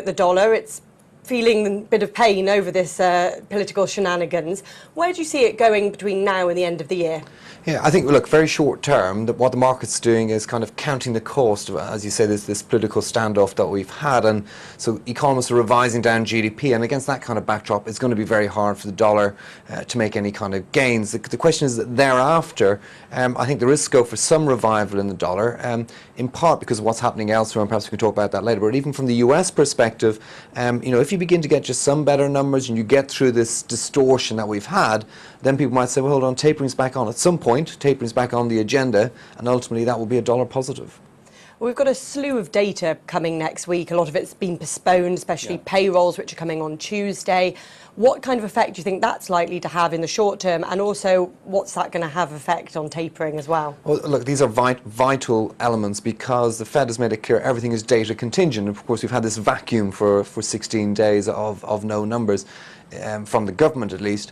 The dollar, it's feeling a bit of pain over this political shenanigans. Where do you see it going between now and the end of the year? Yeah, I think, look, very short term, that what the market's doing is kind of counting the cost of, as you say, this political standoff that we've had. And so economists are revising down GDP. And against that kind of backdrop, it's going to be very hard for the dollar to make any kind of gains. The question is that thereafter, I think there is scope for some revival in the dollar, in part because of what's happening elsewhere, and perhaps we can talk about that later. But even from the US perspective, if you begin to get just some better numbers and you get through this distortion that we've had, then people might say, well, hold on, tapering's back on at some point, tapering's back on the agenda, and ultimately that will be a dollar positive. Well, we've got a slew of data coming next week. A lot of it's been postponed, especially payrolls, which are coming on Tuesday. What kind of effect do you think that's likely to have in the short term? And also, what's that going to have effect on tapering as well? Well, look, these are vital elements because the Fed has made it clear everything is data contingent. Of course, we've had this vacuum for 16 days of no numbers. From the government at least.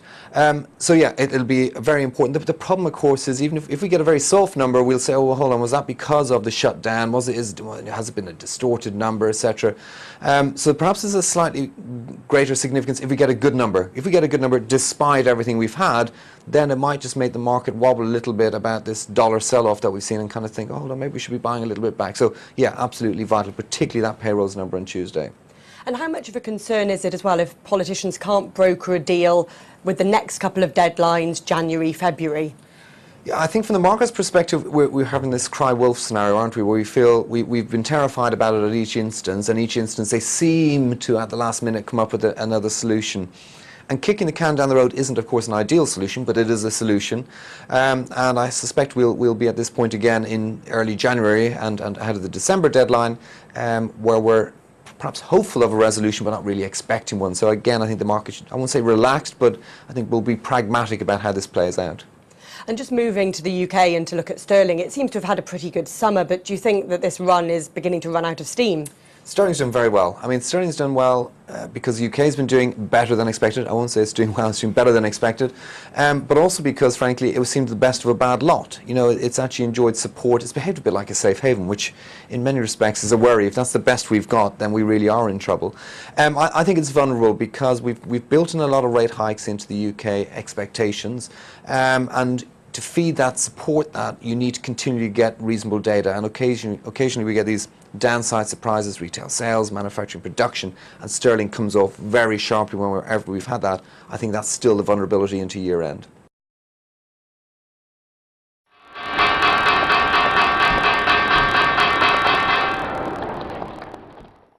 So yeah, it'll be very important. The problem, of course, is even if we get a very soft number, we'll say, oh, well, hold on, was that because of the shutdown? Has it been a distorted number, etc.? So perhaps there's a slightly greater significance if we get a good number. If we get a good number despite everything we've had, then it might just make the market wobble a little bit about this dollar sell-off that we've seen and kind of think, oh, hold on, maybe we should be buying a little bit back. So yeah, absolutely vital, particularly that payrolls number on Tuesday. And how much of a concern is it as well if politicians can't broker a deal with the next couple of deadlines, January, February? Yeah, I think from the market's perspective, we're having this cry wolf scenario, aren't we, where we feel we've been terrified about it at each instance, and each instance they seem to, at the last minute, come up with another solution. And kicking the can down the road isn't, of course, an ideal solution, but it is a solution. And I suspect we'll be at this point again in early January and ahead of the December deadline, where we're perhaps hopeful of a resolution, but not really expecting one. So again, I think the market should, I won't say relaxed, but I think we'll be pragmatic about how this plays out. And just moving to the UK and to look at sterling, it seems to have had a pretty good summer, but do you think that this run is beginning to run out of steam? Sterling's done very well. I mean, Sterling's done well because the UK's been doing better than expected. I won't say it's doing well, it's doing better than expected. But also because, frankly, it seemed the best of a bad lot. You know, it's actually enjoyed support. It's behaved a bit like a safe haven, which in many respects is a worry. If that's the best we've got, then we really are in trouble. I think it's vulnerable because we've built in a lot of rate hikes into the UK expectations. And to feed that, support that, you need to continually get reasonable data, and occasionally we get these downside surprises, retail sales, manufacturing production, and sterling comes off very sharply whenever we've had that. I think that's still the vulnerability into year end.